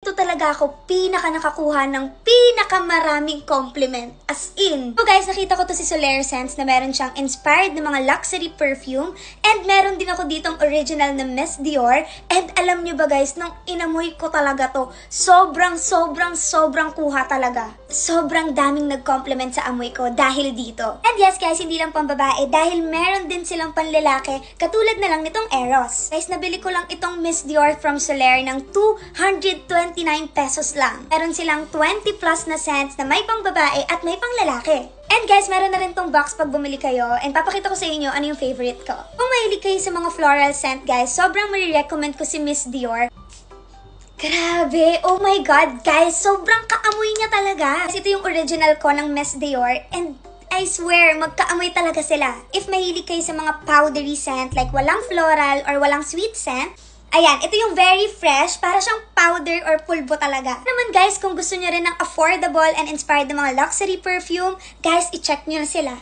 Ito talaga ako nakakuha ng pinakamaraming compliment. As in. So guys, nakita ko to si Solaire Scents na meron siyang inspired na mga luxury perfume. And meron din ako ditong original na Miss Dior. And alam nyo ba guys, nung inamoy ko talaga to, sobrang kuha talaga. Sobrang daming nag-compliment sa amoy ko dahil dito. And yes guys, hindi lang pambabae dahil meron din silang panlalaki katulad na lang nitong Eros. Guys, nabili ko lang itong Miss Dior from Solaire ng 229 pesos lang. Meron silang 20 plus na scents na may pang babae at may pang lalaki. And guys, meron na rin tong box pag bumili kayo and papakita ko sa inyo ano yung favorite ko. Kung mahilig kayo sa mga floral scent guys, sobrang marirecommend ko si Miss Dior. Grabe! Oh my God, guys! Sobrang kaamoy niya talaga. Kasi ito yung original ko ng Miss Dior and I swear, magkaamoy talaga sila. If mahilig kayo sa mga powdery scent like walang floral or walang sweet scent, ayan, ito yung very fresh, para siyang powder or pulbo talaga. Naman guys, kung gusto nyo rin ng affordable and inspired na mga luxury perfume, guys, i-check nyo na sila.